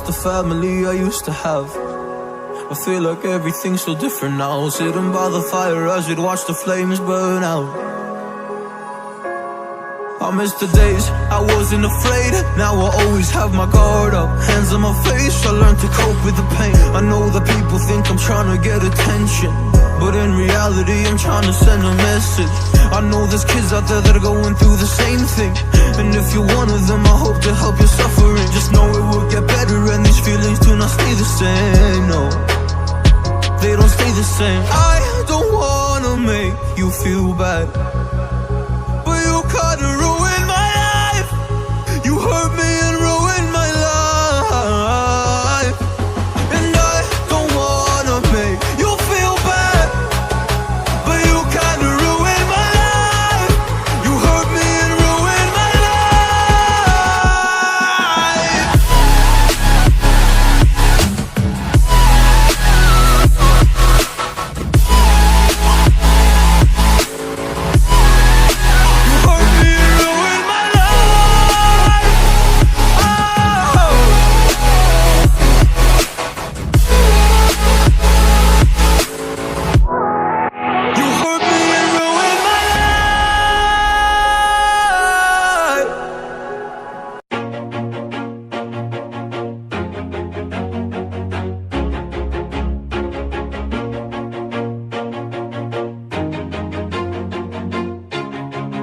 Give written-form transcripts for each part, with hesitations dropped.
lost the family I used to have. I feel like everything's so different now. Sitting by the fire as we'd watch the flames burn out. I miss the days I wasn't afraid. Now I always have my guard up, hands on my face. I learned to cope with the pain. I know that people think I'm trying to get attention, but in reality I'm trying to send a message. I know there's kids out there that are going through the same thing, and if you're one of them, I hope to help your suffering. Just know it will get better, and these feelings do not stay the same. No, they don't stay the same. I don't wanna make you feel bad, but you kinda ruined my life. You hurt me and ruined my life, and I don't wanna make you feel bad, but you kinda ruined my life. You hurt me and ruined my life. You hurt me and ruined my life. Oh. You hurt me and ruined my life.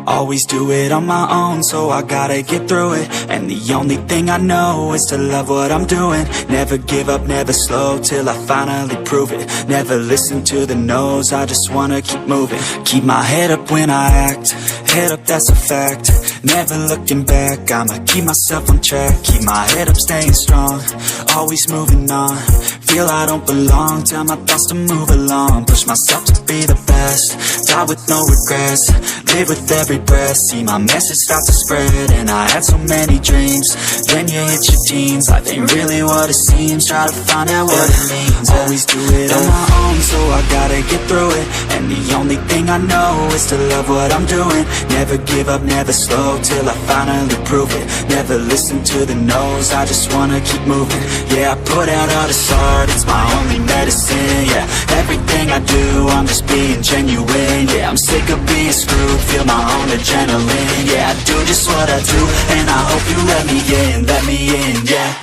Always do it on my own, so I gotta get through it. And the only thing I know is to love what I'm doing. Never give up, never slow, till I finally prove it. Never listen to the no's, I just wanna keep moving. Keep my head up when I act, head up, that's a fact. Never looking back, I'ma keep myself on track. Keep my head up, staying strong, always moving on. Feel I don't belong, tell my thoughts to move along. Push myself to be the best, die with no regrets. Live with every breath, see my message start to spread. And I had so many dreams, then you hit your teens. Life ain't really what it seems, try to find out what it means. Always do it on my own, so I gotta get through it. And the only thing I know is to love what I'm doing. Never give up, never slow, till I finally prove it. Never listen to the no's, I just wanna keep moving. Yeah, I put out all this art, it's my only medicine. Yeah, everything I do, I'm just being genuine. Yeah, I'm sick of being screwed, feel my own adrenaline. Yeah, I do just what I do, and I hope you let me in, yeah.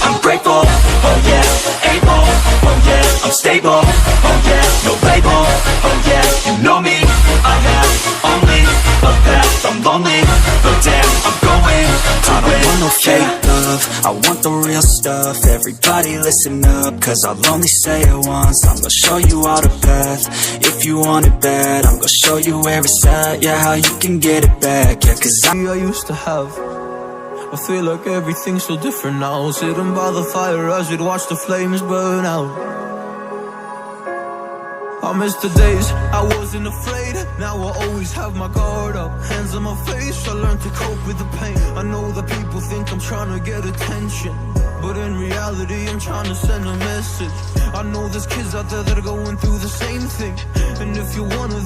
I'm grateful, oh yeah, able, oh yeah, I'm stable, oh yeah, no label, oh yeah, you know me, I have only a path, I'm lonely, but damn, I'm going to I don't want no fake love, I want the real stuff. Everybody listen up, cause I'll only say it once. I'm gonna show you all the path, if you want it bad. I'm gonna show you where it's at, yeah, how you can get it back. Yeah, cause I used to have, I feel like everything's so different now. Sitting by the fire as we'd watch the flames burn out. I miss the days I wasn't afraid. Now I always have my guard up, hands on my face. I learned to cope with the pain. I know that people think I'm trying to get attention, but in reality I'm trying to send a message. I know there's kids out there that are going through the same thing, and if you're one of them,